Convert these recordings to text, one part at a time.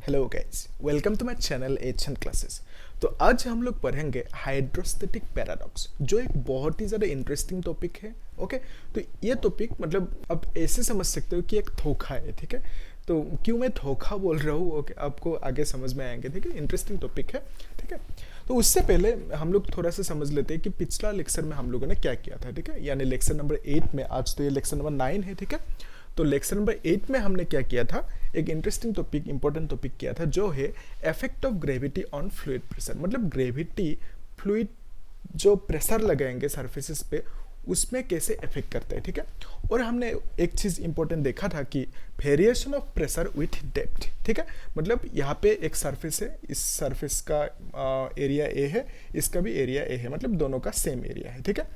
Hello guys, welcome to my channel HN classes. तो आज हम लोग पढ़ेंगे हाइड्रोस्टैटिक पैराडॉक्स, जो एक बहुत ही ज़्यादा इंटरेस्टिंग टॉपिक है। ओके, तो ये टॉपिक मतलब आप ऐसे समझ सकते हो कि एक धोखा है। ठीक है, तो क्यों मैं धोखा बोल रहा हूँ ओके, आपको आगे समझ में आएंगे। ठीक है, इंटरेस्टिंग टॉपिक है। ठीक है, तो उससे पहले हम लोग थोड़ा सा समझ लेते हैं कि पिछला लेक्चर में हम लोगों ने क्या किया था। ठीक है, यानी लेक्चर नंबर 8 में, आज तो ये लेक्चर नंबर 9 है। ठीक है, तो लेक्चर नंबर 8 में हमने क्या किया था, एक इंटरेस्टिंग टॉपिक, इंपॉर्टेंट टॉपिक किया था, जो है effect of gravity on fluid pressure. मतलब ग्रेविटी फ्लूइड जो प्रेशर लगाएंगे सरफेसेस पे, उसमें कैसे इफेक्ट करता है। ठीक है, और हमने एक चीज़ इंपॉर्टेंट देखा था कि variation of pressure with depth. ठीक है, मतलब यहाँ पे एक सरफेस है, इस सरफेस का एरिया ए है, इसका भी एरिया ए है, मतलब दोनों का सेम एरिया है। ठीक है,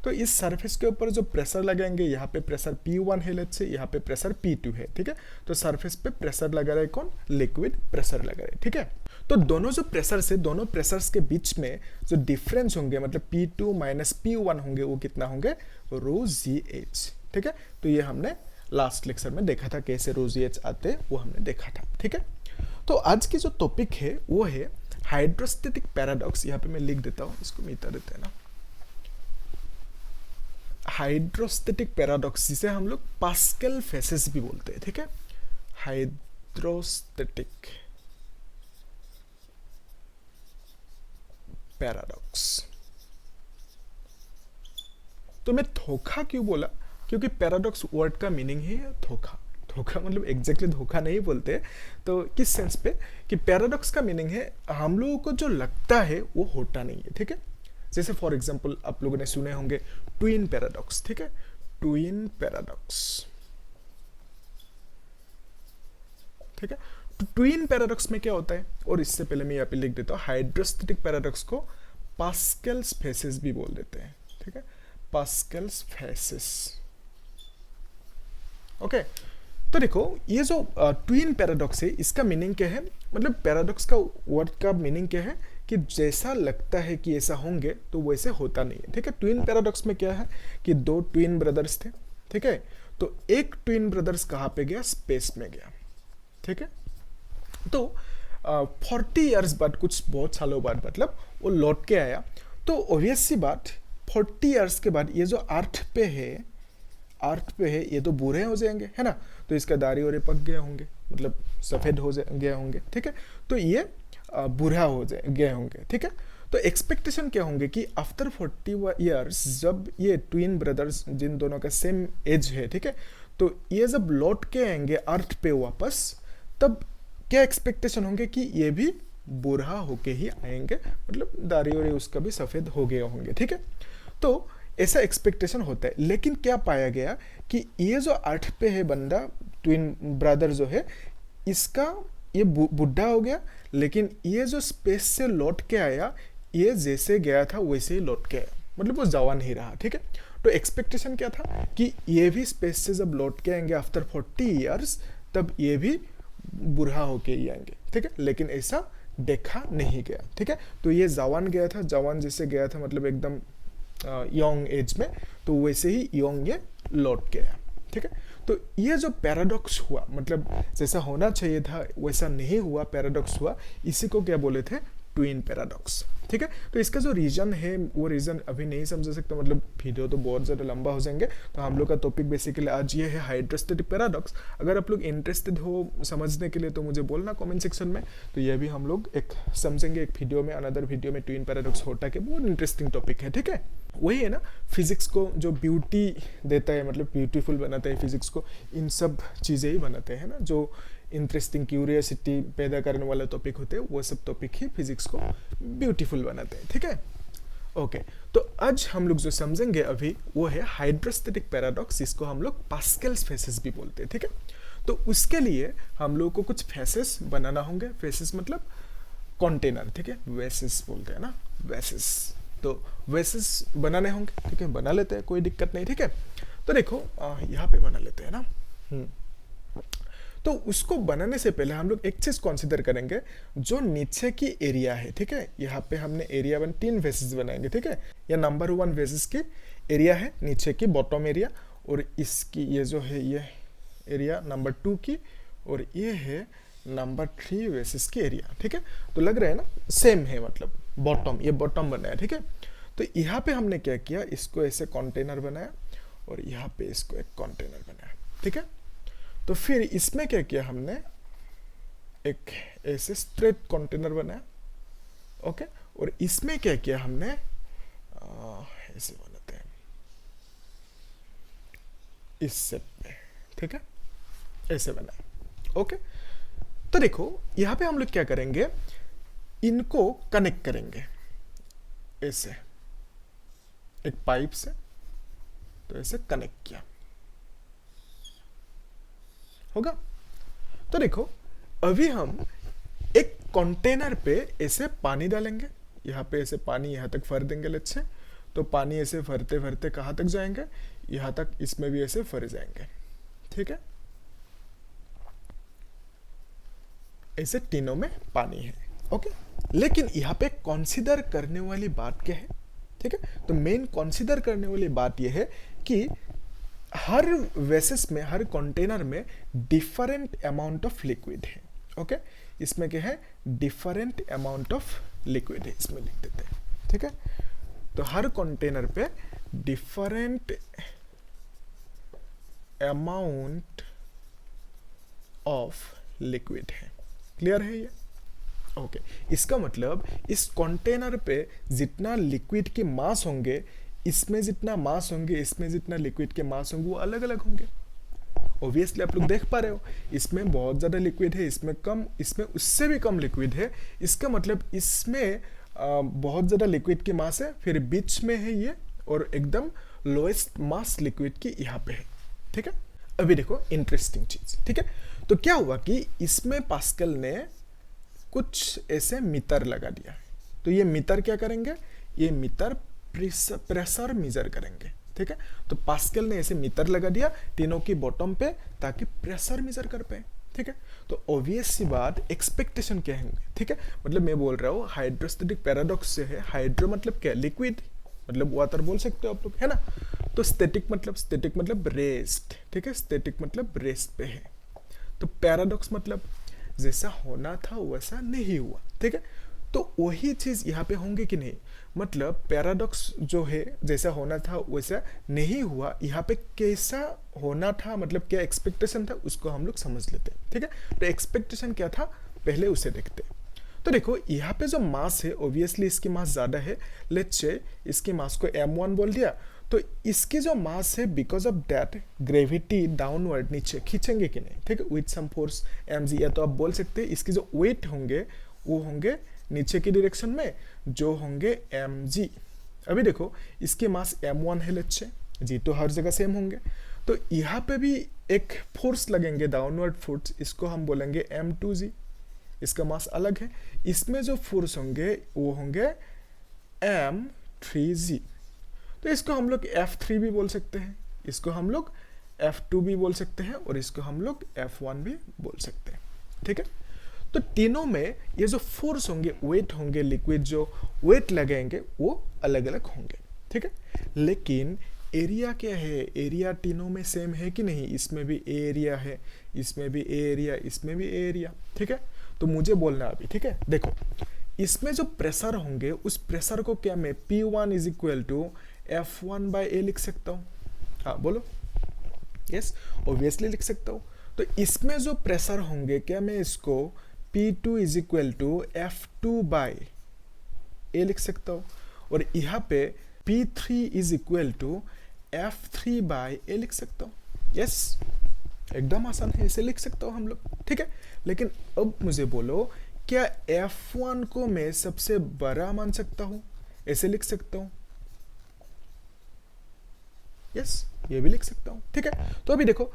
तो इस सरफेस के ऊपर जो प्रेशर लगाएंगे, यहाँ पे प्रेशर P1 है, लेट्स से यहाँ पे प्रेशर P2 है। ठीक है, तो सरफेस पे प्रेशर लगा रहा है कौन, लिक्विड प्रेशर लगा रहा है। ठीक है, तो दोनों जो प्रेशर से, दोनों प्रेशर्स के बीच में जो डिफरेंस होंगे, मतलब P2 माइनस P1 होंगे, वो कितना होंगे, रो जी एच। ठीक है, तो ये हमने लास्ट लेक्चर में देखा था, कैसे रो जी एच आते वो हमने देखा था। ठीक है, तो आज की जो टॉपिक है वो है हाइड्रोस्टैटिक पैराडॉक्स। यहाँ पे मैं लिख देता हूँ, इसको मिटा देते हैं ना, हाइड्रोस्टैटिक पैराडॉक्स, जिसे हम लोग पास्कल फेसेस भी बोलते हैं। ठीक है, हाइड्रोस्टैटिक पैराडॉक्स। तो मैं धोखा क्यों बोला, क्योंकि पैराडॉक्स वर्ड का मीनिंग ही है धोखा। धोखा मतलब एग्जैक्टली धोखा नहीं बोलते, तो किस सेंस पे कि पैराडॉक्स का मीनिंग है हम लोगों को जो लगता है वो होता नहीं है। ठीक है, जैसे फॉर एग्जांपल आप लोगों ने सुने होंगे ट्विन पैराडॉक्स। ठीक है, ट्विन पैराडॉक्स। ठीक है, तो ट्विन पैराडॉक्स में क्या होता है, और इससे पहले मैं यहाँ पे लिख देता हूँ, हाइड्रोस्टैटिक पैराडॉक्स को पास्कल्स फेसेस भी बोल देते हैं। ठीक है, पास्कल्स फेसेस। ओके, तो देखो ये जो ट्विन पैराडॉक्स है, इसका मीनिंग क्या है, मतलब पैराडॉक्स का वर्ड का मीनिंग क्या है कि जैसा लगता है कि ऐसा होंगे तो वैसे होता नहीं है। ठीक है, ट्विन पैराडॉक्स में क्या है कि दो ट्विन ब्रदर्स थे। ठीक है, तो एक ट्विन ब्रदर्स कहाँ पे गया, स्पेस में गया। ठीक है, तो 40 ईयर्स बाद, कुछ बहुत सालों बाद, मतलब वो लौट के आया। तो ऑब्वियस सी बात, 40 ईयर्स के बाद ये जो अर्थ पे है ये तो बूढ़े हो जाएंगे, है ना, तो इसका दाढ़ी और पक गए होंगे, मतलब सफ़ेद हो गए होंगे। ठीक है, तो ये बूढ़ा हो गए होंगे। ठीक है, तो एक्सपेक्टेशन क्या होंगे कि आफ्टर 40 ईयर्स, जब ये ट्विन ब्रदर्स, जिन दोनों का सेम एज है, ठीक है, तो ये जब लौट के आएंगे अर्थ पे वापस, तब क्या एक्सपेक्टेशन होंगे कि ये भी बूढ़ा होके ही आएंगे, मतलब दाढ़ी और उसका भी सफ़ेद हो गए होंगे। ठीक है, तो ऐसा एक्सपेक्टेशन होता है। लेकिन क्या पाया गया कि ये जो अर्थ पे है बंदा, ट्विन ब्रदर जो है, इसका ये बुढ़ा हो गया, लेकिन ये जो स्पेस से लौट के आया, ये जैसे गया था वैसे ही लौट के आया, मतलब वो जवान ही रहा। ठीक है, तो एक्सपेक्टेशन क्या था कि ये भी स्पेस से जब लौट के आएंगे आफ्टर 40 ईयर्स, तब ये भी बूढ़ा होके ही आएंगे। ठीक है, लेकिन ऐसा देखा नहीं गया। ठीक है, तो ये जवान गया था, जवान जैसे गया था, मतलब एकदम यंग एज में, तो वैसे ही यंग ये लौट के आया। ठीक है, तो ये जो पैराडॉक्स हुआ, मतलब जैसा होना चाहिए था वैसा नहीं हुआ, पैराडॉक्स हुआ, इसी को क्या बोले थे, ट्विन पैराडॉक्स। ठीक है, तो इसका जो रीजन है वो रीजन अभी नहीं समझ सकता, मतलब वीडियो तो बहुत ज़्यादा लंबा हो जाएंगे। तो हम लोग का टॉपिक बेसिकली आज ये है हाइड्रोस्टैटिक पैराडॉक्स। अगर आप लोग इंटरेस्टेड हो समझने के लिए तो मुझे बोलना कमेंट सेक्शन में, तो ये भी हम लोग एक समझेंगे एक वीडियो में, अनदर वीडियो में, ट्विन पैराडॉक्स होता है, बहुत इंटरेस्टिंग टॉपिक है। ठीक है, वही है ना, फिजिक्स को जो ब्यूटी देता है, मतलब ब्यूटीफुल बनाता है फिजिक्स को, इन सब चीज़ें ही बनाते हैं ना, जो इंटरेस्टिंग क्यूरियोसिटी पैदा करने वाला टॉपिक होते हैं, वो सब टॉपिक ही फिजिक्स को ब्यूटीफुल बनाते हैं। ठीक है, ओके, तो आज हम लोग जो समझेंगे अभी वो है हाइड्रोस्टैटिक पैराडॉक्स, इसको हम लोग पास्कल्स फेसेस भी बोलते हैं। ठीक है, तो उसके लिए हम लोग को कुछ फेसेस बनाना होंगे। फेसेस मतलब कंटेनर। ठीक है, वेसेस बोलते हैं ना, वेसेस, तो वेसेस बनाने होंगे। ठीक है, बना लेते हैं, कोई दिक्कत नहीं। ठीक है, तो देखो यहाँ पे बना लेते हैं ना। तो उसको बनाने से पहले हम लोग एक चीज कंसीडर करेंगे, जो नीचे की एरिया है। ठीक है, यहाँ पे हमने एरिया 1 3 वेसेस बनाएंगे। ठीक है, ये नंबर 1 वेसेस की एरिया है, नीचे की बॉटम एरिया, और इसकी ये जो है ये एरिया नंबर 2 की, और ये है नंबर 3 वेसिस की एरिया, ठीक है। तो लग रहा है ना सेम है, मतलब बॉटम, ये बॉटम बनाया, ठीक है। तो यहाँ पे हमने क्या किया, इसको ऐसे कंटेनर बनाया और यहाँ पे इसको एक कंटेनर बनाया, ठीक है। तो फिर इसमें क्या किया हमने, एक ऐसे स्ट्रेट कंटेनर बनाया, ओके। और इसमें क्या किया हमने, ऐसे बनाते हैं इस शेप में, ठीक है, ऐसे बनाया, ओके। तो देखो यहाँ पे हम लोग क्या करेंगे, इनको कनेक्ट करेंगे ऐसे एक पाइप से, तो ऐसे कनेक्ट किया होगा। तो देखो अभी हम एक कंटेनर पे ऐसे पानी डालेंगे, यहाँ पे ऐसे पानी यहाँ तक भर देंगे, लेट्स से। तो पानी ऐसे भरते भरते कहाँ तक जाएंगे, यहाँ तक, इसमें भी ऐसे भर जाएंगे, ठीक है। ऐसे तीनों में पानी है, ओके। लेकिन यहाँ पे कंसीडर करने वाली बात क्या है, ठीक है। तो मेन कंसीडर करने वाली बात यह है कि हर वेसेस में, हर कंटेनर में डिफरेंट अमाउंट ऑफ लिक्विड है, ओके। इसमें क्या है, डिफरेंट अमाउंट ऑफ लिक्विड है, इसमें लिख देते हैं, ठीक है। तो हर कंटेनर पे डिफरेंट अमाउंट ऑफ लिक्विड है, क्लियर है ये, ओके। इसका मतलब इस कंटेनर पे जितना लिक्विड की मास होंगे, इसमें जितना मास होंगे, इसमें जितना लिक्विड के मास होंगे, वो अलग अलग होंगे। ऑब्वियसली आप लोग देख पा रहे हो, इसमें बहुत ज़्यादा लिक्विड है, इसमें कम, इसमें उससे भी कम लिक्विड है। इसका मतलब इसमें बहुत ज़्यादा लिक्विड की मास है, फिर बीच में है ये, और एकदम लोएस्ट मास लिक्विड की यहाँ पे है, ठीक है। अभी देखो इंटरेस्टिंग चीज़, ठीक है। तो क्या हुआ कि इसमें पास्कल ने कुछ ऐसे मीटर लगा दिया, तो ये मीटर क्या करेंगे, ये मीटर प्रेशर मेजर करेंगे, ठीक है। तो पास्कल ने ऐसे मीटर लगा दिया तीनों की बॉटम पे, ताकि प्रेशर मेजर कर पाए, ठीक है। तो ऑब्वियस सी बात, एक्सपेक्टेशन क्या है, ठीक है। मतलब मैं बोल रहा हूँ हाइड्रोस्टैटिक पैराडॉक्स से है, हाइड्रो मतलब क्या, लिक्विड, मतलब वाटर बोल सकते हो आप लोग, है ना। तो स्टैटिक मतलब रेस्ट, ठीक है, स्टैटिक मतलब रेस्ट पे है। तो पैराडॉक्स मतलब जैसा होना था वैसा नहीं हुआ, ठीक है। तो वही चीज यहाँ पे होंगे कि नहीं, मतलब पैराडॉक्स जो है, जैसा होना था वैसा नहीं हुआ, यहाँ पे कैसा होना था, मतलब क्या एक्सपेक्टेशन था, उसको हम लोग समझ लेते हैं, ठीक है। तो एक्सपेक्टेशन क्या था, पहले उसे देखते हैं। तो देखो यहाँ पे जो मास है, ऑब्वियसली इसकी मास ज़्यादा है, लेट्स से इसकी मास को m1 बोल दिया। तो इसकी जो मास है, because of that gravity downward नीचे खींचेंगे कि नहीं, ठीक है, विथ सम फोर्स mg। या तो आप बोल सकते हैं इसकी जो वेट होंगे वो होंगे नीचे की डायरेक्शन में, जो होंगे mg। अभी देखो इसकी मास m1 है, लेट्स से, जी तो हर जगह सेम होंगे। तो यहाँ पे भी एक फोर्स लगेंगे, डाउनवर्ड फोर्स, इसको हम बोलेंगे m2g, इसका मास अलग है। इसमें जो फोर्स होंगे वो होंगे m3g। तो इसको हम लोग F3 भी बोल सकते हैं, इसको हम लोग F2 भी बोल सकते हैं, और इसको हम लोग F1 भी बोल सकते हैं, ठीक है। तो तीनों में ये जो फोर्स होंगे, वेट होंगे, लिक्विड जो वेट लगेंगे वो अलग अलग होंगे, ठीक है। लेकिन एरिया क्या है, एरिया तीनों में सेम है कि नहीं, इसमें भी एरिया है, इसमें भी एरिया, इसमें भी एरिया, ठीक है। तो मुझे बोलना अभी, ठीक है, देखो इसमें जो प्रेशर होंगे, उस प्रेशर को क्या मैं P1 is equal to F1/A लिख सकता हूँ, हाँ बोलो, यस, ऑब्वियसली लिख सकता हूँ। तो इसमें जो प्रेशर होंगे, क्या मैं इसको P2 is equal to F2/A लिख सकता हूँ, और यहाँ पे P3 is equal to F3/A लिख सकता हूँ, यस, एकदम आसान है, इसे लिख सकता हूँ हम लोग, ठीक है। लेकिन अब मुझे बोलो, क्या F1 को मैं सबसे बड़ा मान सकता हूँ, ऐसे लिख सकता हूँ, यस, ये भी लिख सकता हूँ, ठीक है। तो अभी देखो,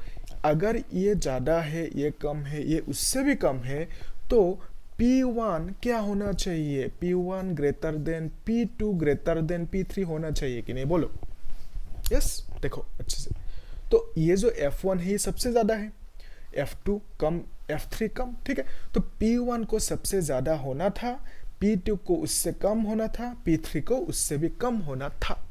अगर ये ज़्यादा है, ये कम है, ये उससे भी कम है, तो P1 क्या होना चाहिए, P1 greater than P2 greater than P3 होना चाहिए कि नहीं, बोलो, यस। देखो अच्छे से, तो ये जो F1 है ये सबसे ज़्यादा है, F2 कम, F3 कम, ठीक है। तो P1 को सबसे ज़्यादा होना था, P2 को उससे कम होना था, P3 को उससे भी कम होना था।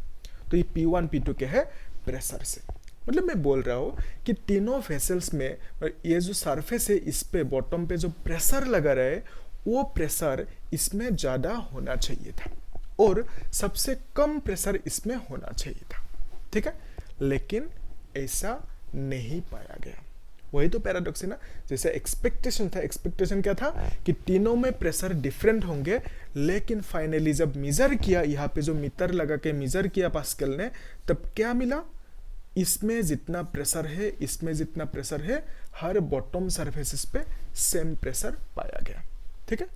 तो ये P1 P2 क्या है, प्रेशर से, मतलब मैं बोल रहा हूँ कि तीनों वेसल्स में ये जो सरफेस है इस पे बॉटम पे जो प्रेशर लगा रहा है वो प्रेशर इसमें ज़्यादा होना चाहिए था और सबसे कम प्रेशर इसमें होना चाहिए था, ठीक है। लेकिन ऐसा नहीं पाया गया। वही तो पैराडॉक्स है ना। जैसे एक्सपेक्टेशन था, एक्सपेक्टेशन क्या था कि तीनों में प्रेशर डिफरेंट होंगे, लेकिन फाइनली जब मेजर किया, यहाँ पे जो मीटर लगा के मेजर किया पास्कल ने, तब क्या मिला, इसमें जितना प्रेशर है, इसमें जितना प्रेशर है, हर बॉटम सरफेसेस पे सेम प्रेशर पाया गया, ठीक है।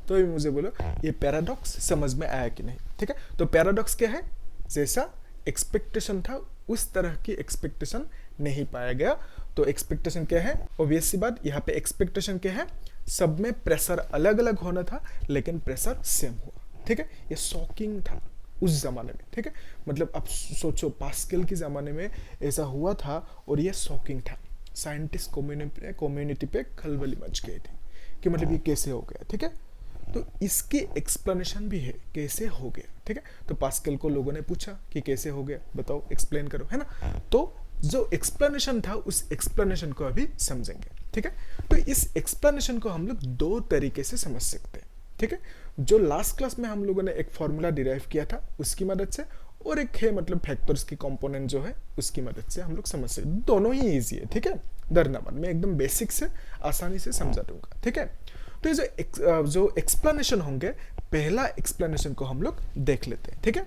तो ये मुझे बोलो ये पैराडॉक्स समझ में आया कि नहीं, ठीक है। तो पैराडॉक्स क्या है, जैसा एक्सपेक्टेशन था उस तरह की एक्सपेक्टेशन नहीं पाया गया। तो एक्सपेक्टेशन क्या है, ऑब्वियस सी बात, यहाँ पे एक्सपेक्टेशन क्या है, सब में प्रेशर अलग अलग होना था लेकिन प्रेशर सेम हुआ, ठीक है। ये शॉकिंग था उस जमाने में, ठीक है। मतलब अब सोचो पास्कल के जमाने में ऐसा हुआ था और ये शॉकिंग था। साइंटिस्ट कम्युनिटी पे खलबली मच गई थी कि मतलब ये कैसे हो गया, ठीक है। तो इसकी एक्सप्लेनेशन भी है कैसे हो गया, ठीक है। तो पास्कल को लोगों ने पूछा कि कैसे हो गया, बताओ, एक्सप्लेन करो, है ना। तो जो एक्सप्लेनेशन था उस एक्सप्लेनेशन को अभी समझेंगे, ठीक है। तो इस एक्सप्लेनेशन को हम लोग दो तरीके से समझ सकते हैं, ठीक है। जो लास्ट क्लास में हम लोगों ने एक फॉर्मूला डिराइव किया था उसकी मदद से, और एक है मतलब फैक्टर्स की कंपोनेंट जो है उसकी मदद से हम लोग समझ सकते, दोनों ही ईजी है, ठीक है। डरना मत, मैं एकदम बेसिक से आसानी से समझा दूंगा, ठीक है। तो ये जो एक्सप्लेनेशन होंगे, पहला एक्सप्लेनेशन को हम लोग देख लेते हैं, ठीक है।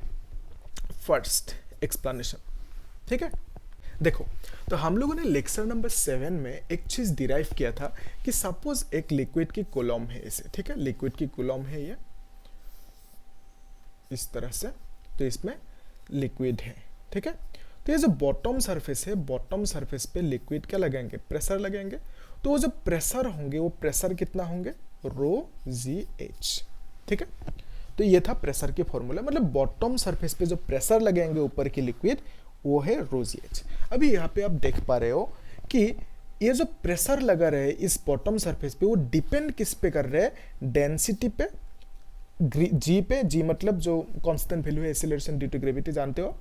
फर्स्ट एक्सप्लेनेशन, ठीक है। देखो, तो हम लोगों ने लेक्चर नंबर 7 में एक चीज डिराइव किया था कि सपोज एक लिक्विड की कॉलम है ऐसे, ठीक है। लिक्विड की कॉलम है ये इस तरह से, तो इसमें लिक्विड है, ठीक है। तो ये जो बॉटम सरफेस है, बॉटम सरफेस पे लिक्विड क्या लगाएंगे, प्रेशर लगाएंगे। तो वो जो प्रेशर होंगे वो प्रेशर कितना होंगे, रो जी एच, ठीक है। तो ये था प्रेशर की फॉर्मूला, मतलब बॉटम सरफेस पे जो प्रेशर लगाएंगे ऊपर की लिक्विड वो है रो जी एच। अभी यहाँ पे आप देख पा रहे हो कि ये जो प्रेशर लगा रहे इस बॉटम सरफेस पे वो डिपेंड किस पे कर रहे हैं, डेंसिटी पे, जी पे, जी मतलब जो कांस्टेंट वैल्यू है एक्सीलरेशन ड्यू टू ग्रेविटी, जानते हो।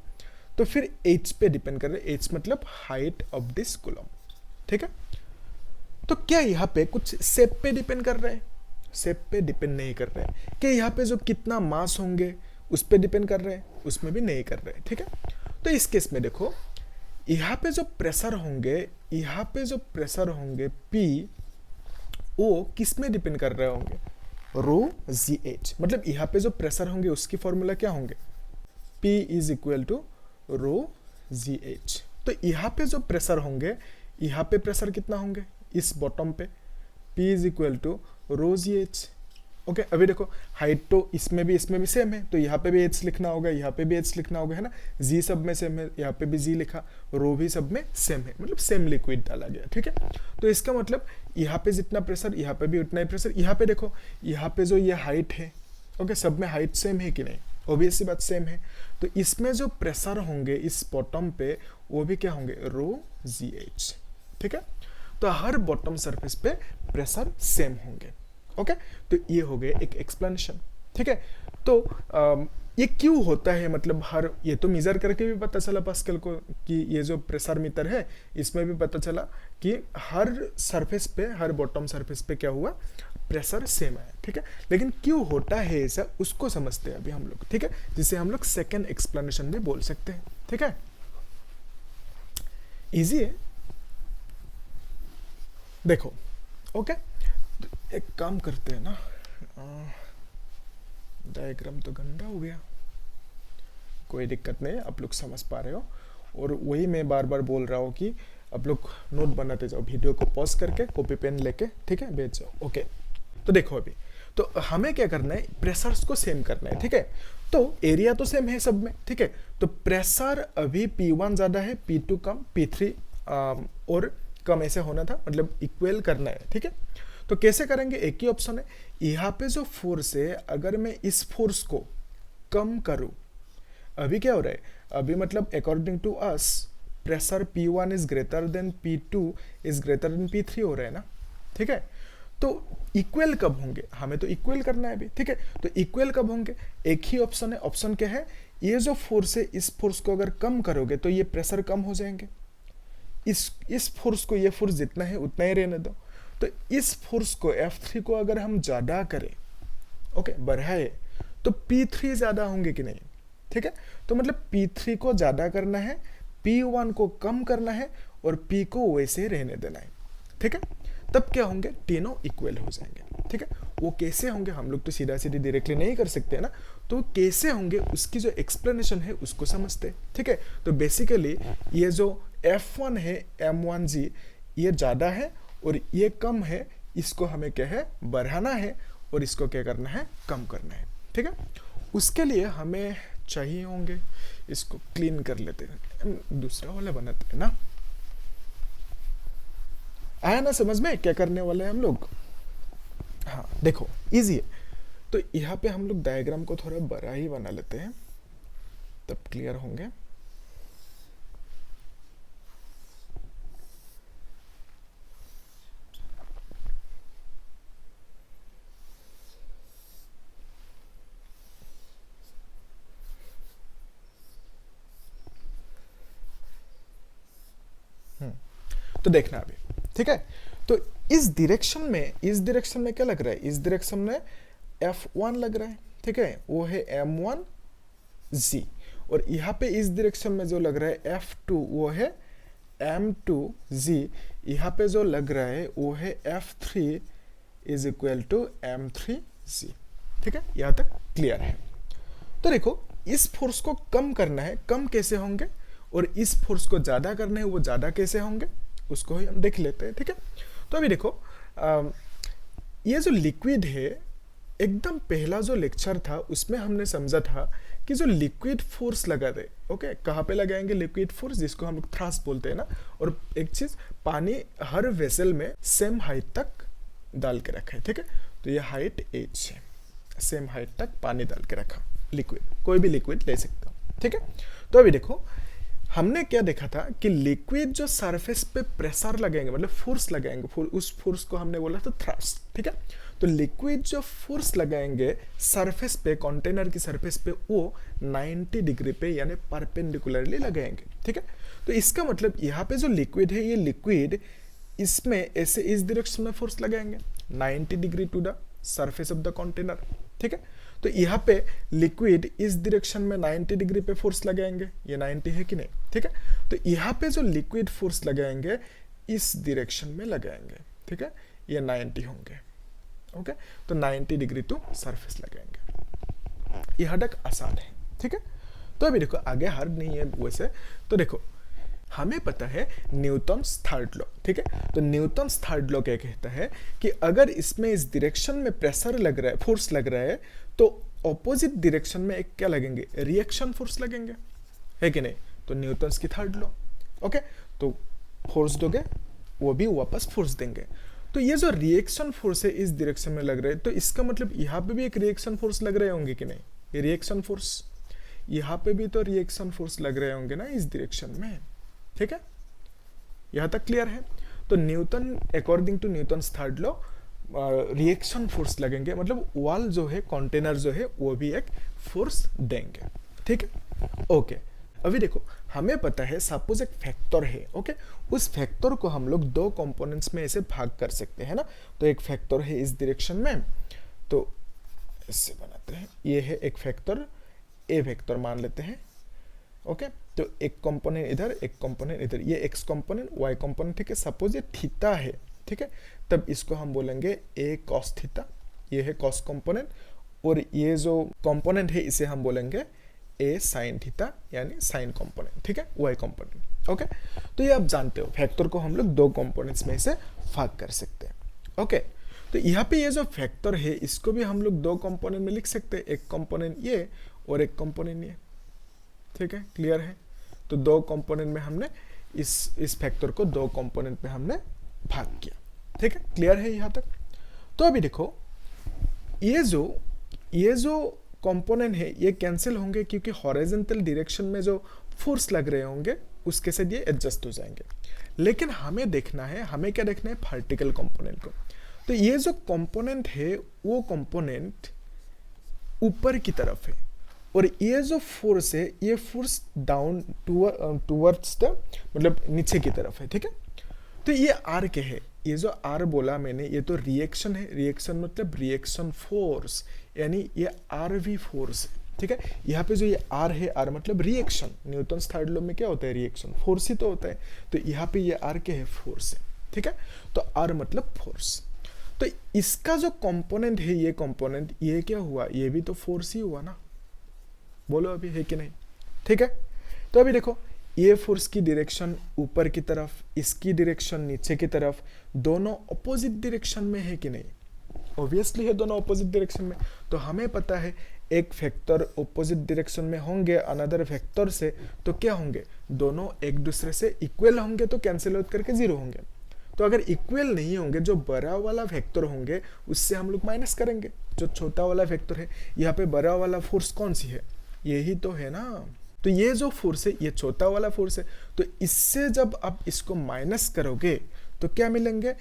तो फिर एच पे डिपेंड कर रहे हैं, एच मतलब हाइट ऑफ दिस कॉलम, ठीक है। तो क्या यहाँ पे कुछ शेप पे डिपेंड कर रहे हैं, शेप पे डिपेंड नहीं कर रहे हैं। क्या यहाँ पे जो कितना मास होंगे उस पे डिपेंड कर रहे हैं, उसमें भी नहीं कर रहे हैं, ठीक है। तो इस केस में देखो, यहाँ पे जो प्रेशर होंगे, यहाँ पे जो प्रेशर होंगे पी, वो किस में डिपेंड कर रहे होंगे, रो जी एच। मतलब यहाँ पे जो प्रेशर होंगे उसकी फॉर्मूला क्या होंगे, P is equal to rho g h. तो यहाँ पे जो प्रेशर होंगे, यहाँ पे प्रेशर कितना होंगे इस बॉटम पे, P is equal to rho g h. Okay, अभी देखो हाइट तो इसमें भी सेम है, तो यहाँ पे भी एच लिखना होगा, यहाँ पे भी एच लिखना होगा, है ना। जी सब में सेम है, यहाँ पे भी जी लिखा, रो भी सब में सेम है, मतलब सेम लिक्विड डाला गया, ठीक है। तो इसका मतलब यहाँ पे जितना प्रेशर, यहाँ पे भी उतना ही प्रेशर। यहाँ पे देखो, यहाँ पे जो ये हाइट है, ओके, सब में हाइट सेम है कि नहीं, ऑब्वियस सी बात सेम है। तो इसमें जो प्रेशर होंगे इस बॉटम पे वो भी क्या होंगे, रो जी एच, ठीक है। तो हर बॉटम सरफेस पे प्रेशर सेम होंगे, ओके। तो ये हो गए एक एक्सप्लेनेशन, ठीक है। तो ये क्यों होता है, मतलब हर, ये तो मेजर करके भी पता चला पास्कल को कि ये जो प्रेशर मीटर है इसमें भी पता चला कि हर सरफेस पे, हर बॉटम सरफेस पे क्या हुआ, प्रेशर सेम है, ठीक है। लेकिन क्यों होता है ऐसा, उसको समझते हैं अभी हम लोग, ठीक है, जिसे हम लोग सेकेंड एक्सप्लेनेशन भी बोल सकते हैं, ठीक है। इजी है, देखो, ओके। एक काम करते हैं ना, डायग्राम तो गंदा हो गया, कोई दिक्कत नहीं, आप लोग समझ पा रहे हो। और वही मैं बार बार बोल रहा हूँ कि आप लोग नोट बनाते जाओ, वीडियो को पॉज करके कॉपी पेन लेके, ठीक है, भेज जाओ, ओके। तो देखो अभी, तो हमें क्या करना है, प्रेशर्स को सेम करना है, ठीक है। तो एरिया तो सेम है सब में, ठीक है। तो प्रेशर अभी P1 ज्यादा है, P2 कम, P3 और कम ऐसे होना था, मतलब इक्वल करना है, ठीक है। तो कैसे करेंगे, एक ही ऑप्शन है, यहाँ पे जो फोर्स है अगर मैं इस फोर्स को कम करूं, अभी क्या हो रहा है, अभी मतलब according to us pressure P1 is greater than P2 is greater than P3 हो रहा है ना, ठीक है। तो इक्वल कब होंगे, हमें तो इक्वल करना है अभी, ठीक है। तो इक्वल कब होंगे, एक ही ऑप्शन है, ऑप्शन क्या है, ये जो फोर्स है इस फोर्स को अगर कम करोगे तो ये प्रेशर कम हो जाएंगे। इस फोर्स को, ये फोर्स जितना है उतना ही रहने दो। तो इस फोर्स को F3 को अगर हम ज्यादा करें, ओके, बढ़ाए, तो P3 ज्यादा होंगे कि नहीं, ठीक है। तो मतलब P3 को ज्यादा करना है, P1 को कम करना है और P को वैसे रहने देना है, ठीक है। तब क्या होंगे, तीनों इक्वल हो जाएंगे, ठीक है। वो कैसे होंगे हम लोग तो सीधा सीधी डायरेक्टली नहीं कर सकते ना, तो कैसे होंगे उसकी जो एक्सप्लेनेशन है उसको समझते हैं, ठीक है। तो बेसिकली ये जो F1 है M1G ये ज़्यादा है और ये कम है, इसको हमें क्या है, बढ़ाना है और इसको क्या करना है, कम करना है, ठीक है। उसके लिए हमें चाहिए होंगे, इसको क्लीन कर लेते हैं, दूसरा वाला बनाते हैं ना। आया ना समझ में क्या करने वाले हैं हम लोग। हाँ देखो इजी है। तो यहाँ पे हम लोग डायग्राम को थोड़ा बड़ा ही बना लेते हैं, तब क्लियर होंगे। तो देखना अभी, ठीक है। तो इस डायरेक्शन में क्या लग रहा है, इस डायरेक्शन में F1 लग रहा है, ठीक है, वो है M1G। और यहाँ पे इस डायरेक्शन में जो लग रहा है F2 वो है M2G। यहाँ पे जो लग रहा है वो है F3 is equal to M3G, ठीक है। यहाँ तक क्लियर है। तो देखो इस फोर्स को कम करना है, कम कैसे होंगे, और इस फोर्स को ज्यादा करना है, वो ज्यादा कैसे होंगे, उसको ही हम देख लेते हैं, ठीक है। तो अभी देखो ये जो लिक्विड है, एकदम पहला जो लेक्चर था उसमें हमने समझा था कि जो लिक्विड फोर्स लगा दे, ओके, कहाँ पे लगाएंगे लिक्विड फोर्स, जिसको हम लोग थ्रस्ट बोलते हैं ना। और एक चीज, पानी हर वेसल में सेम हाइट तक डाल के रखा है, ठीक है। तो ये हाइट h है, सेम हाइट तक पानी डाल के रखा, लिक्विड, कोई भी लिक्विड ले सकता हूँ, ठीक है। तो अभी देखो हमने क्या देखा था कि लिक्विड जो सरफेस पे प्रेशर लगाएंगे, मतलब फोर्स लगाएंगे, उस फोर्स को हमने बोला था थ्रस्ट, ठीक है। तो लिक्विड जो फोर्स लगाएंगे सरफेस पे, कंटेनर की सरफेस पे, वो 90 डिग्री पे यानी परपेंडिकुलरली लगाएंगे, ठीक है। तो इसका मतलब यहाँ पे जो लिक्विड है, ये लिक्विड इसमें ऐसे इस डायरेक्शन में फोर्स लगाएंगे 90 degree to the surface of the container, ठीक है। तो यहाँ पे लिक्विड इस डायरेक्शन में 90 डिग्री पे फोर्स लगाएंगे, ये 90 है कि नहीं, ठीक है। तो यहाँ पे जो लिक्विड फोर्स लगाएंगे इस डायरेक्शन में लगाएंगे, ठीक है, ये 90 होंगे, ओके। तो 90 डिग्री टू सरफेस लगाएंगे, यहाँ तक आसान है, ठीक है। तो अभी देखो आगे हार्ड नहीं है वैसे। तो देखो हमें पता है न्यूटन्स थर्ड लॉ, ठीक है। तो न्यूटन्स थर्ड लॉ क्या कहता है कि अगर इसमें इस डायरेक्शन में प्रेशर लग रहा है, फोर्स लग रहा है, तो ऑपोजिट डायरेक्शन में एक क्या लगेंगे, रिएक्शन फोर्स लगेंगे, है कि नहीं। तो न्यूटन्स की थर्ड लॉ, ओके। तो फोर्स दोगे वो भी वापस फोर्स देंगे। तो ये जो रिएक्शन फोर्स है इस डायरेक्शन में लग रहा है, तो इसका मतलब यहाँ पे भी एक रिएक्शन फोर्स लग रहे होंगे कि नहीं, ये रिएक्शन फोर्स, यहाँ पे भी तो रिएक्शन फोर्स लग रहे होंगे ना इस डायरेक्शन में, ठीक है। यहाँ तक क्लियर है। तो Newton, according to Newton's third law, reaction force लगेंगे, मतलब वॉल जो है, कंटेनर जो है, वो भी एक फोर्स देंगे, ठीक है, ओके। अभी देखो हमें पता है सपोज एक फैक्टर है, ओके, उस फैक्टर को हम लोग दो कंपोनेंट्स में ऐसे भाग कर सकते हैं ना। तो एक फैक्टर है इस डायरेक्शन में, तो इससे बनाते हैं, ये है एक फैक्टर, ए फैक्टर मान लेते हैं, ओके। तो एक कंपोनेंट इधर, एक कंपोनेंट इधर, ये एक्स कंपोनेंट, वाई कंपोनेंट, ठीक है। सपोज ये थीटा है, ठीक है, तब इसको हम बोलेंगे ए कॉस थीटा, ये है कॉस कंपोनेंट, और ये जो कंपोनेंट है इसे हम बोलेंगे ए साइन थीटा यानी साइन कंपोनेंट, ठीक है, वाई कंपोनेंट, ओके। तो ये आप जानते हो फैक्टर को हम लोग दो कंपोनेंट्स में से भाग कर सकते हैं, ओके। तो यहाँ पे ये जो फैक्टर है इसको भी हम लोग दो कंपोनेंट में लिख सकते हैं, एक कंपोनेंट ये और एक कंपोनेंट ये, ठीक है, क्लियर है। तो दो कंपोनेंट में हमने इस फैक्टर को दो कंपोनेंट में हमने भाग किया, ठीक है, क्लियर है यहाँ तक। तो अभी देखो ये जो कंपोनेंट है ये कैंसिल होंगे, क्योंकि हॉरिजॉन्टल डायरेक्शन में जो फोर्स लग रहे होंगे उसके साथ ये एडजस्ट हो जाएंगे। लेकिन हमें देखना है, हमें क्या देखना है, वर्टिकल कंपोनेंट को। तो ये जो कंपोनेंट है वो कंपोनेंट ऊपर की तरफ है, और ये जो फोर्स है ये फोर्स डाउन टूवर्ड्स द मतलब नीचे की तरफ है, ठीक है। तो ये आर क्या है, ये जो आर बोला मैंने ये तो रिएक्शन है, रिएक्शन मतलब रिएक्शन फोर्स, यानी ये आर वी फोर्स है, ठीक है। यहाँ पे जो ये आर है, आर मतलब रिएक्शन, न्यूटन थर्ड लॉ में क्या होता है, रिएक्शन, फोर्स ही तो होता है। तो यहाँ पे ये आर क्या है, फोर्स है, ठीक है। तो आर मतलब फोर्स। तो इसका जो कंपोनेंट है, ये कंपोनेंट, ये क्या हुआ, ये भी तो फोर्स ही हुआ ना, बोलो अभी है कि नहीं, ठीक है। तो अभी देखो ये फोर्स की डायरेक्शन ऊपर की तरफ, इसकी डायरेक्शन नीचे की तरफ, दोनों अपोजिट डायरेक्शन में है कि नहीं, ऑब्वियसली है दोनों अपोजिट डायरेक्शन में। तो हमें पता है एक फैक्टर अपोजिट डायरेक्शन में होंगे अनदर फैक्टर से, तो क्या होंगे, दोनों एक दूसरे से इक्वल होंगे, तो कैंसिल आउट करके जीरो होंगे। तो अगर इक्वल नहीं होंगे, जो बड़ा वाला फैक्टर होंगे उससे हम लोग माइनस करेंगे जो छोटा वाला फैक्टर है। यहाँ पे बड़ा वाला फोर्स कौन सी है, यही तो है ना। तो ये जो फोर्स है ये छोटा वाला फोर्स है, तो इससे जब आप इसको माइनस करोगे तो क्या मिलेंगे,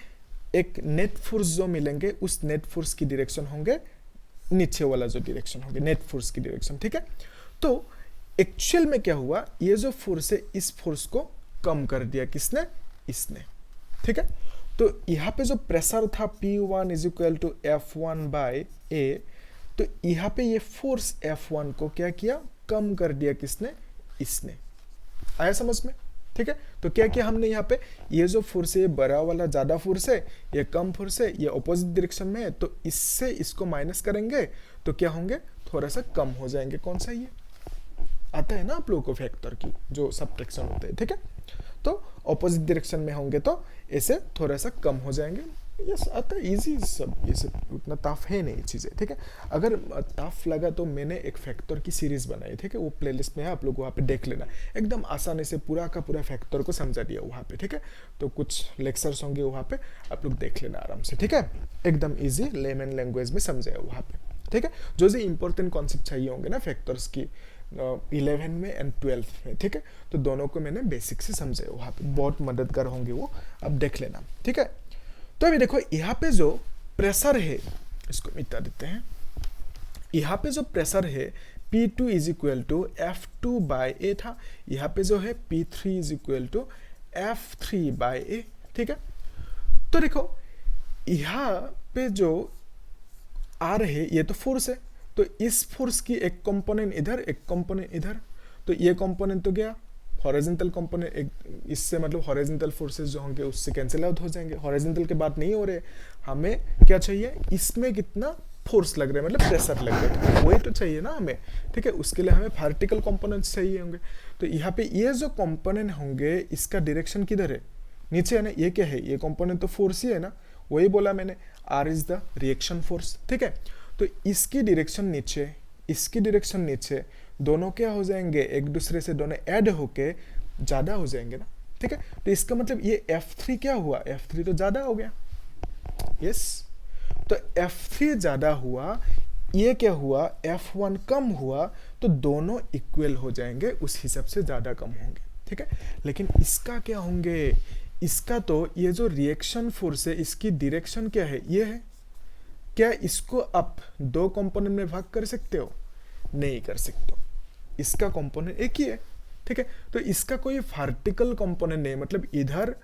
एक नेट फोर्स जो मिलेंगे, उस नेट फोर्स की डायरेक्शन होंगे नीचे वाला जो डायरेक्शन होंगे, नेट फोर्स की डायरेक्शन, ठीक है। तो एक्चुअल में क्या हुआ, ये जो फोर्स है इस फोर्स को कम कर दिया किसने, इसने, ठीक है। तो यहाँ पे जो प्रेशर था P1 is equal to F1 by A, तो यहाँ पे ये फोर्स F1 को क्या किया, कम कर दिया किसने, इसने। आया समझ में, ठीक है। तो क्या किया हमने यहाँ पे, ये जो फोर्स है ये बड़ा वाला ज्यादा फोर्स है, ये कम फोर्स है, ये ऑपोजिट डायरेक्शन में है, तो इससे इसको माइनस करेंगे तो क्या होंगे, थोड़ा सा कम हो जाएंगे। कौन सा, ये आता है ना आप लोगों को फैक्टर की जो सब्ट्रैक्शन होता है, ठीक है। तो ऑपोजिट डायरेक्शन में होंगे तो ऐसे थोड़ा सा कम हो जाएंगे। यस आता है, इजी सब, ये सब उतना टफ है नहीं चीज़ें, ठीक है। अगर टफ लगा तो मैंने एक फैक्टर की सीरीज बनाई, ठीक है, वो प्लेलिस्ट में है, आप लोग वहाँ पे देख लेना। एकदम आसानी से पूरा का पूरा फैक्टर को समझा दिया वहाँ पे, ठीक है। तो कुछ लेक्चर्स होंगे वहाँ पे, आप लोग देख लेना आराम से, ठीक है। एकदम ईजी लेमन लैंग्वेज में समझाया वहाँ पे, ठीक है। जो जो इंपॉर्टेंट कॉन्सेप्ट चाहिए होंगे ना फैक्टर्स की 11 में एंड 12 में, ठीक है। तो दोनों को मैंने बेसिक से समझाया वहाँ पे, बहुत मददगार होंगे वो, अब देख लेना, ठीक है। तो अभी देखो यहाँ पे जो प्रेशर है, इसको मिटा देते हैं। यहाँ पे जो प्रेशर है P2 is equal to F2 by a था, यहाँ पे जो है P3 is equal to F3 by a, ठीक है। तो देखो यहाँ पे जो R है ये तो फोर्स है, तो इस फोर्स की एक कंपोनेंट इधर, एक कंपोनेंट इधर, तो ये कंपोनेंट तो गया, हॉरिजॉन्टल कंपोनेंट एक, इससे मतलब हॉरिजॉन्टल फोर्सेस जो होंगे उससे कैंसिल आउट हो जाएंगे। हॉरिजॉन्टल के बात नहीं हो रहे, हमें क्या चाहिए, इसमें कितना फोर्स लग रहा है, मतलब प्रेशर लग रहा है, वही तो चाहिए ना हमें, ठीक है। उसके लिए हमें वर्टिकल कंपोनेंट्स चाहिए होंगे। तो यहाँ पे ये जो कंपोनेंट होंगे इसका डायरेक्शन किधर है, नीचे है ना। ये क्या है, ये कंपोनेंट तो फोर्स ही है ना, वही बोला मैंने, R is the reaction force, ठीक है। तो इसकी डायरेक्शन नीचे, इसकी डायरेक्शन नीचे, दोनों क्या हो जाएंगे, एक दूसरे से दोनों ऐड होके ज्यादा हो जाएंगे ना, ठीक है। तो इसका मतलब ये F3 क्या हुआ, F3 तो ज्यादा हो गया, यस। तो F3 ज्यादा हुआ, ये क्या हुआ, F1 कम हुआ, तो दोनों इक्वल हो जाएंगे, उस हिसाब से ज्यादा कम होंगे, ठीक है। लेकिन इसका क्या होंगे, इसका तो ये जो रिएक्शन फोर्स है इसकी डायरेक्शन क्या है, ये है। क्या इसको आप दो कंपोनेंट में भाग कर सकते हो, नहीं कर सकते हो, इसका कंपोनेंट एक ही है, ठीक है। तो इसका कोई वर्टिकल कंपोनेंट नहीं, मतलब इधर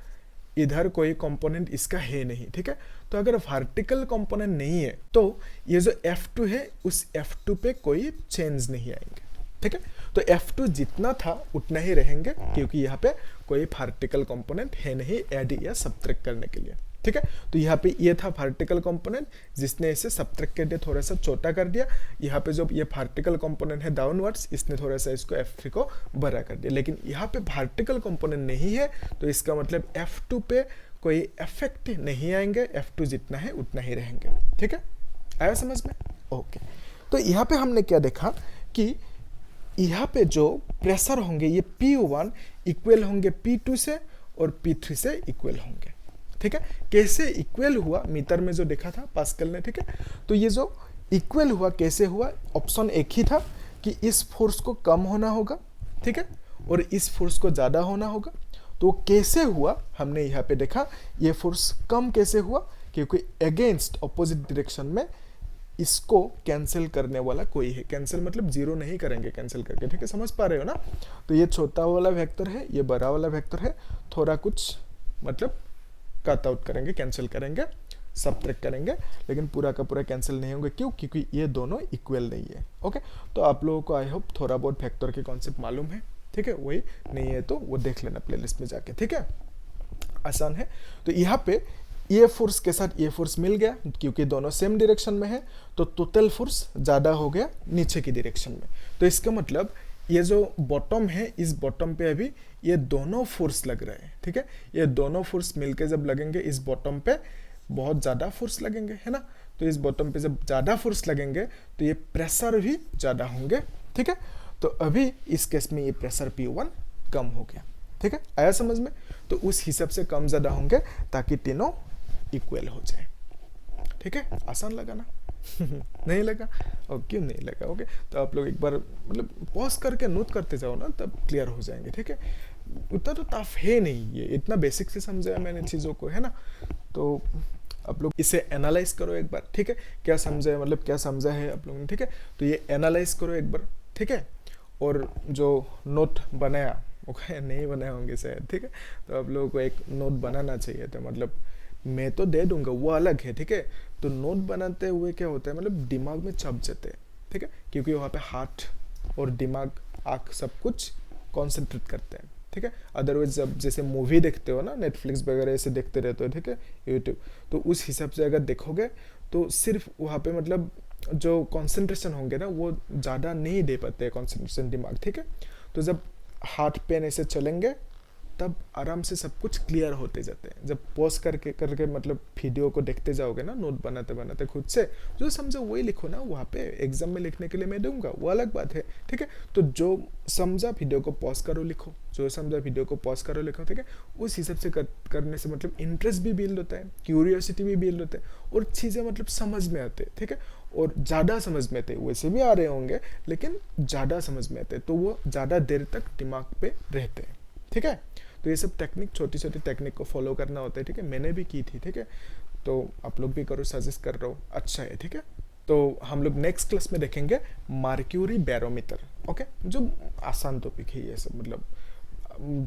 इधर कोई कंपोनेंट इसका है नहीं, ठीक है। तो अगर वर्टिकल कंपोनेंट नहीं है तो ये जो F2 है उस F2 पे कोई चेंज नहीं आएंगे, ठीक है। तो F2 जितना था उतना ही रहेंगे, क्योंकि यहाँ पे कोई वर्टिकल कंपोनेंट है नहीं ऐड या सब्ट्रैक्ट करने के लिए, ठीक है। तो यहाँ पे ये था वर्टिकल कंपोनेंट जिसने इसे सब्ट्रैक्ट कर दिया, थोड़ा सा छोटा कर दिया। यहाँ पे जो ये वर्टिकल कंपोनेंट है डाउनवर्ड्स, इसने थोड़ा सा इसको F3 को बड़ा कर दिया। लेकिन यहाँ पे वर्टिकल कंपोनेंट नहीं है, तो इसका मतलब F2 पे कोई इफेक्ट नहीं आएंगे, F2 जितना है उतना ही रहेंगे, ठीक है। आया समझ में, ओके। तो यहाँ पे हमने क्या देखा कि यहाँ पे जो प्रेशर होंगे ये P1 इक्वल होंगे P2 से और P3 से इक्वल होंगे, ठीक है। कैसे इक्वल हुआ, मीटर में जो देखा था पास्कल ने, ठीक है। तो ये जो इक्वल हुआ कैसे हुआ, ऑप्शन एक ही था कि इस फोर्स को कम होना होगा, ठीक है, और इस फोर्स को ज़्यादा होना होगा। तो कैसे हुआ हमने यहाँ पे देखा, ये फोर्स कम कैसे हुआ, क्योंकि अगेंस्ट ऑपोजिट डायरेक्शन में इसको कैंसिल करने वाला कोई है। कैंसिल मतलब जीरो नहीं करेंगे कैंसिल करके, ठीक है, समझ पा रहे हो ना। तो ये छोटा वाला वेक्टर है, ये बड़ा वाला वेक्टर है, थोड़ा कुछ मतलब कट आउट करेंगे, कैंसिल करेंगे, सब्ट्रैक्ट करेंगे, लेकिन पूरा का पूरा कैंसिल नहीं होंगे। क्यों? क्योंकि ये दोनों इक्वल नहीं है। ओके, तो आप लोगों को आई होप थोड़ा बहुत वेक्टर के कॉन्सेप्ट मालूम है, ठीक है। वही नहीं है तो वो देख लेना प्लेलिस्ट में जाके, ठीक है, आसान है। तो यहाँ पे ये फोर्स के साथ ये फोर्स मिल गया, क्योंकि दोनों सेम डायरेक्शन में है, तो टोटल फोर्स ज़्यादा हो गया नीचे की डायरेक्शन में। तो इसका मतलब ये जो बॉटम है, इस बॉटम पे अभी ये दोनों फोर्स लग रहे हैं, ठीक है। ये दोनों फोर्स मिलके जब लगेंगे इस बॉटम पे बहुत ज़्यादा फोर्स लगेंगे, है ना। तो इस बॉटम पे जब ज़्यादा फोर्स लगेंगे तो ये प्रेशर भी ज़्यादा होंगे, ठीक है। तो अभी इस केस में ये प्रेशर P1 कम हो गया, ठीक है, आया समझ में। तो उस हिसाब से कम ज़्यादा होंगे ताकि तीनों इक्वल हो जाए, ठीक है। आसान लगा ना? नहीं लगा? और क्यों नहीं लगा? ओके, तो आप लोग एक बार मतलब पॉज करके नोट करते जाओ ना, तब क्लियर हो जाएंगे, ठीक है। उतना तो टफ है नहीं, ये इतना बेसिक से समझाया मैंने चीज़ों को, है ना। तो आप लोग इसे एनालाइज करो एक बार, ठीक है, क्या समझा है, मतलब क्या समझा है आप लोगों ने, ठीक है। तो ये एनालाइज करो एक बार, ठीक है। और जो नोट बनाया ओके नहीं बनाए होंगे शायद, ठीक है। तो आप लोगों को एक नोट बनाना चाहिए था, मतलब मैं तो दे दूंगा वो अलग है, ठीक है। तो नोट बनाते हुए क्या होता है, मतलब दिमाग में छप जाते हैं, ठीक है, क्योंकि वहाँ पे हाथ और दिमाग आँख सब कुछ कॉन्सेंट्रेट करते हैं, ठीक है। अदरवाइज जब जैसे मूवी देखते हो ना, नेटफ्लिक्स वगैरह ऐसे देखते रहते हो, ठीक है, यूट्यूब, तो उस हिसाब से अगर देखोगे तो सिर्फ वहाँ पे मतलब जो कंसंट्रेशन होंगे ना वो ज़्यादा नहीं दे पाते कंसंट्रेशन दिमाग, ठीक है। तो जब हाथ पेन ऐसे चलेंगे तब आराम से सब कुछ क्लियर होते जाते हैं। जब पॉज करके करके मतलब वीडियो को देखते जाओगे ना, नोट बनाते बनाते खुद से जो समझो वही लिखो ना, वहाँ पे एग्जाम में लिखने के लिए मैं दूंगा, वो अलग बात है, ठीक है। तो जो समझा वीडियो को पॉज करो लिखो, जो समझा वीडियो को पॉज करो लिखो, ठीक है। उस हिसाब से करने से मतलब इंटरेस्ट भी बिल्ड होता है, क्यूरियोसिटी भी बिल्ड होता है, और चीज़ें मतलब समझ में आते हैं, ठीक है। और ज़्यादा समझ में आते, वैसे भी आ रहे होंगे लेकिन ज़्यादा समझ में आते, तो वो ज़्यादा देर तक दिमाग पे रहते हैं, ठीक है। तो ये सब टेक्निक, छोटी छोटी टेक्निक को फॉलो करना होता है, ठीक है। मैंने भी की थी, ठीक है, तो आप लोग भी करो, सजेस्ट कर रहा हूँ, अच्छा है, ठीक है। तो हम लोग नेक्स्ट क्लास में देखेंगे मर्क्यूरी बैरोमीटर, ओके, जो आसान टॉपिक है ये सब, मतलब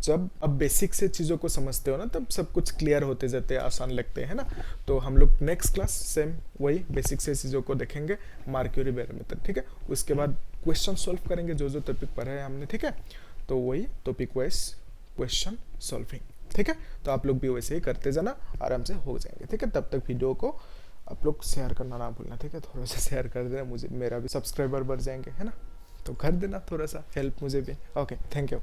जब अब बेसिक से चीज़ों को समझते हो ना तब सब कुछ क्लियर होते जाते हैं, आसान लगते हैं ना। तो हम लोग नेक्स्ट क्लास सेम वही बेसिक से चीज़ों को देखेंगे, मर्क्यूरी बैरोमीटर, ठीक है। उसके बाद क्वेश्चन सॉल्व करेंगे जो जो टॉपिक पढ़ा है हमने, ठीक है। तो वही टॉपिक वाइज क्वेश्चन सॉल्विंग, ठीक है। तो आप लोग भी वैसे ही करते जाना, आराम से हो जाएंगे, ठीक है। तब तक वीडियो को आप लोग शेयर करना ना भूलना, ठीक है, थोड़ा सा शेयर कर देना, मुझे मेरा भी सब्सक्राइबर बढ़ जाएंगे, है ना। तो कर देना थोड़ा सा हेल्प मुझे भी, ओके, थैंक यू।